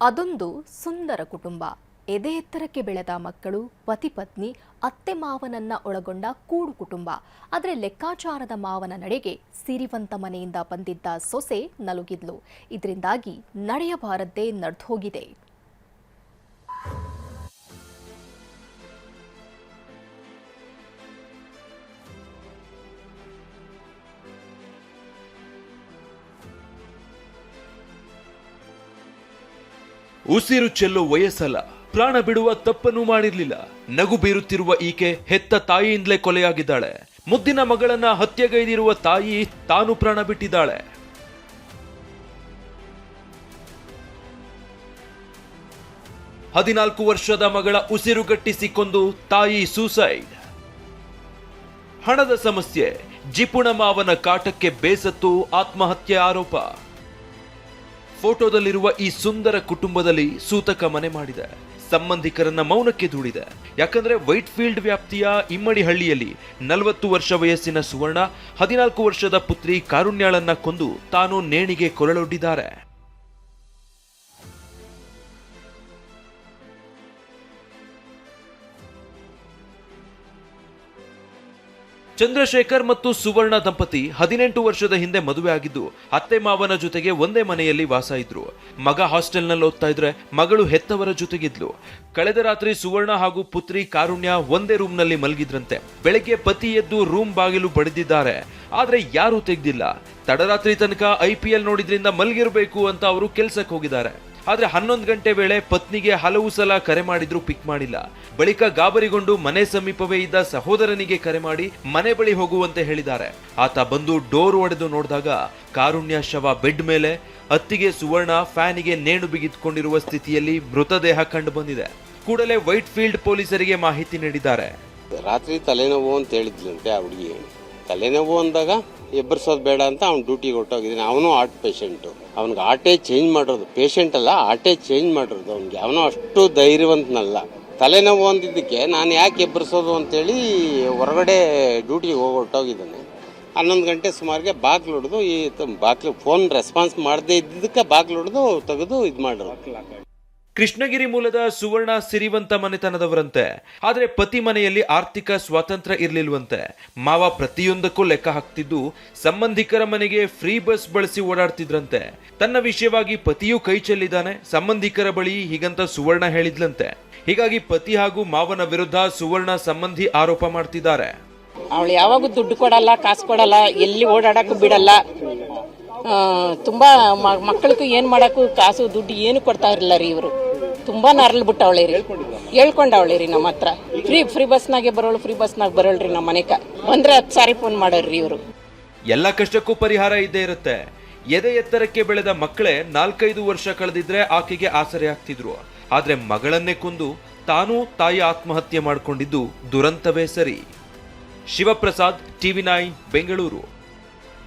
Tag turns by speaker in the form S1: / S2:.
S1: ಅದೊಂದು ಸುಂದರ ಕುಟುಂಬ. ಎದೆ ಎತ್ತರಕ್ಕೆ ಬೆಳೆದ ಮಕ್ಕಳು, ಪತಿ ಪತ್ನಿ, ಅತ್ತೆ ಮಾವನನ್ನ ಒಳಗೊಂಡ ಕೂಡು ಕುಟುಂಬ. ಆದರೆ ಲೆಕ್ಕಾಚಾರದ ಮಾವನ ನಡೆಗೆ ಸಿರಿವಂತ ಮನೆಯಿಂದ ಬಂದಿದ್ದ ಸೊಸೆ ನಲುಗಿದ್ಲು. ಇದರಿಂದಾಗಿ ನಡೆಯಬಾರದ್ದೇ ನಡೆದೋಗಿದೆ.
S2: ಉಸಿರು ಚೆಲ್ಲೋ ವಯಸ್ಸಲ್ಲ, ಪ್ರಾಣ ಬಿಡುವ ತಪ್ಪನ್ನು ಮಾಡಿರ್ಲಿಲ್ಲ. ನಗು ಬೀರುತ್ತಿರುವ ಈಕೆ ಹೆತ್ತ ತಾಯಿಯಿಂದಲೇ ಕೊಲೆಯಾಗಿದ್ದಾಳೆ. ಮುದ್ದಿನ ಮಗಳನ್ನ ಹತ್ಯೆಗೈದಿರುವ ತಾಯಿ ತಾನು ಪ್ರಾಣ ಬಿಟ್ಟಿದ್ದಾಳೆ. ಹದಿನಾಲ್ಕು ವರ್ಷದ ಮಗಳ ಉಸಿರುಗಟ್ಟಿಸಿ ಕೊಂದು ತಾಯಿ ಸೂಸೈಡ್. ಹಣದ ಸಮಸ್ಯೆ, ಜಿಪುಣ ಮಾವನ ಕಾಟಕ್ಕೆ ಬೇಸತ್ತು ಆತ್ಮಹತ್ಯೆ ಆರೋಪ. ಫೋಟೋದಲ್ಲಿರುವ ಈ ಸುಂದರ ಕುಟುಂಬದಲ್ಲಿ ಸೂತಕ ಮನೆ ಮಾಡಿದೆ. ಸಂಬಂಧಿಕರನ್ನ ಮೌನಕ್ಕೆ ದೂಡಿದೆ. ಯಾಕಂದ್ರೆ ವೈಟ್ ಫೀಲ್ಡ್ ವ್ಯಾಪ್ತಿಯ ಇಮ್ಮಡಿಹಳ್ಳಿಯಲ್ಲಿ 40 ವರ್ಷ ವಯಸ್ಸಿನ ಸುವರ್ಣ 14 ವರ್ಷದ ಪುತ್ರಿ ಕಾರುಣ್ಯಾಳನ್ನ ಕೊಂದು ತಾನು ನೇಣಿಗೆ ಕೊರಳೊಡ್ಡಿದ್ದಾರೆ. ಚಂದ್ರಶೇಖರ್ ಮತ್ತು ಸುವರ್ಣ ದಂಪತಿ 18 ವರ್ಷದ ಹಿಂದೆ ಮದುವೆ ಆಗಿದ್ದು ಅತ್ತೆ ಮಾವನ ಜೊತೆಗೆ ಒಂದೇ ಮನೆಯಲ್ಲಿ ವಾಸ ಇದ್ರು. ಮಗ ಹಾಸ್ಟೆಲ್ನಲ್ಲಿ ಓದ್ತಾ ಇದ್ರೆ ಮಗಳು ಹೆತ್ತವರ ಜೊತೆಗಿದ್ಲು. ಕಳೆದ ರಾತ್ರಿ ಸುವರ್ಣ ಹಾಗೂ ಪುತ್ರಿ ಕಾರುಣ್ಯ ಒಂದೇ ರೂಮ್ನಲ್ಲಿ ಮಲಗಿದ್ರಂತೆ. ಬೆಳಗ್ಗೆ ಪತಿ ಎದ್ದು ರೂಮ್ ಬಾಗಿಲು ಬಡಿದಿದ್ದಾರೆ. ಆದ್ರೆ ಯಾರೂ ತೆಗ್ದಿಲ್ಲ. ತಡರಾತ್ರಿ ತನಕ IPL ನೋಡಿದ್ರಿಂದ ಮಲಗಿರಬೇಕು ಅಂತ ಅವರು ಕೆಲ್ಸಕ್ಕೆ ಹೋಗಿದ್ದಾರೆ. ಆದ್ರೆ 11 ಗಂಟೆ ವೇಳೆ ಪತ್ನಿಗೆ ಹಲವು ಸಲ ಕರೆ ಮಾಡಿದ್ರು, ಪಿಕ್ ಮಾಡಿಲ್ಲ. ಬಳಿಕ ಗಾಬರಿಗೊಂಡು ಮನೆ ಸಮೀಪವೇ ಇದ್ದ ಸಹೋದರನಿಗೆ ಕರೆ ಮಾಡಿ ಮನೆ ಬಳಿ ಹೋಗುವಂತೆ ಹೇಳಿದ್ದಾರೆ. ಆತ ಬಂದು ಡೋರ್ ಒಡೆದು ನೋಡಿದಾಗ ಕಾರುಣ್ಯ ಶವ ಬೆಡ್ ಮೇಲೆ, ಅತ್ತಿಗೆ ಸುವರ್ಣ ಫ್ಯಾನಿಗೆ ನೇಣು ಬಿಗಿದುಕೊಂಡಿರುವ ಸ್ಥಿತಿಯಲ್ಲಿ ಮೃತದೇಹ ಕಂಡು ಬಂದಿದೆ. ಕೂಡಲೇ ವೈಟ್ ಫೀಲ್ಡ್ ಪೊಲೀಸರಿಗೆ ಮಾಹಿತಿ ನೀಡಿದ್ದಾರೆ.
S3: ರಾತ್ರಿ ತಲೆನೋವು ಅಂತ ಹೇಳಿದ್ಲಂತೆ ಆ ಹುಡುಗಿ. ತಲೆನೋವು ಅಂದಾಗ ಎಬ್ಬರಿಸೋದು ಬೇಡ ಅಂತ ಅವ್ನು ಡ್ಯೂಟಿಗೆ ಹೊರಟೋಗಿದ್ದಾನೆ. ಅವನು ಹಾರ್ಟ್ ಪೇಷಂಟು. ಅವ್ನಿಗೆ ಹಾರ್ಟೇ ಚೇಂಜ್ ಮಾಡಿರೋದು, ಪೇಷಂಟ್ ಅಲ್ಲ, ಹಾರ್ಟೇ ಚೇಂಜ್ ಮಾಡಿರೋದು ಅವ್ನಿಗೆ. ಅವನು ಅಷ್ಟು ಧೈರ್ಯವಂತನಲ್ಲ. ತಲೆನೋವು ಅಂದಿದ್ದಕ್ಕೆ ನಾನು ಯಾಕೆ ಎಬ್ಬರಿಸೋದು ಅಂತೇಳಿ ಹೊರಗಡೆ ಡ್ಯೂಟಿಗೆ ಹೊರಟೋಗಿದ್ದಾನೆ. 11 ಗಂಟೆ ಸುಮಾರಿಗೆ ಬಾಗ್ಲು ಹೊಡೆದು ಬಾಗ್ಲು ಫೋನ್ ರೆಸ್ಪಾನ್ಸ್ ಮಾಡದೇ ಇದ್ದಿದ್ದಕ್ಕೆ ಬಾಗ್ಲು ಹೊಡೆದು ತೆಗೆದು ಇದು ಮಾಡಿದ್ರು.
S2: ಕೃಷ್ಣಗಿರಿ ಮೂಲದ ಸುವರ್ಣ ಸಿರಿವಂತ ಮನೆತನದವರಂತೆ. ಆದ್ರೆ ಪತಿ ಮನೆಯಲ್ಲಿ ಆರ್ಥಿಕ ಸ್ವಾತಂತ್ರ್ಯ ಇರ್ಲಿಲ್ವಂತೆ. ಮಾವ ಪ್ರತಿಯೊಂದಕ್ಕೂ ಲೆಕ್ಕ ಹಾಕ್ತಿದ್ದು ಸಂಬಂಧಿಕರ ಮನೆಗೆ ಫ್ರೀ ಬಸ್ ಬಳಸಿ ಓಡಾಡ್ತಿದ್ರಂತೆ. ತನ್ನ ವಿಷಯವಾಗಿ ಪತಿಯೂ ಕೈ ಚೆಲ್ಲಿದ್ದಾನೆ. ಸಂಬಂಧಿಕರ ಬಳಿ ಹೀಗಂತ ಸುವರ್ಣ ಹೇಳಿದ್ಲಂತೆ. ಹೀಗಾಗಿ ಪತಿ ಹಾಗೂ ಮಾವನ ವಿರುದ್ಧ ಸುವರ್ಣ ಸಂಬಂಧಿ ಆರೋಪ ಮಾಡ್ತಿದ್ದಾರೆ.
S4: ಅವಳು ಯಾವಾಗೂ ದುಡ್ಡು ಕೊಡಲ್ಲ, ಕಾಸು ಕೊಡಲ್ಲ, ಎಲ್ಲಿ ಓಡಾಡಕ್ಕೂ ಬಿಡಲ್ಲ. ತುಂಬಾ ಮಕ್ಕಳಿಗೂ ಏನ್ ಮಾಡಕ್ಕೂ ಕಾಸು ದುಡ್ಡು ಏನು ಕೊಡ್ತಾ ಇರಲಿಲ್ಲ ರೀ. ಇವರು ತುಂಬಾ ನರಳ್ಬಿಟ್ಟವಳೆ ರೀ, ಹೇಳ್ಕೊಂಡವಳೆ ರೀ ನಮ್ಮ ಹತ್ರ. ಫ್ರೀ ಬಸ್ನಾಗೆ ಬರೋಳು, ಫ್ರೀ ಬಸ್ನಾಗ ಬರೋಳ್ರಿ ನಮ್ಮ ಮನೆಕ ಬಂದ್ರೆ 10 ಸಾರಿ ಫೋನ್ ಮಾಡೋರ್ರಿ ಇವರು.
S2: ಎಲ್ಲ ಕಷ್ಟಕ್ಕೂ ಪರಿಹಾರ ಇದ್ದೇ ಇರುತ್ತೆ. ಎದೆ ಎತ್ತರಕ್ಕೆ ಬೆಳೆದ ಮಕ್ಕಳೇ 4-5 ವರ್ಷ ಕಳೆದಿದ್ರೆ ಆಕೆಗೆ ಆಸರೆ ಆಗ್ತಿದ್ರು. ಆದ್ರೆ ಮಗಳನ್ನೇ ಕೊಂದು ತಾನೂ ತಾಯಿ ಆತ್ಮಹತ್ಯೆ ಮಾಡಿಕೊಂಡಿದ್ದು ದುರಂತವೇ ಸರಿ. ಶಿವಪ್ರಸಾದ್, TV9 ಬೆಂಗಳೂರು.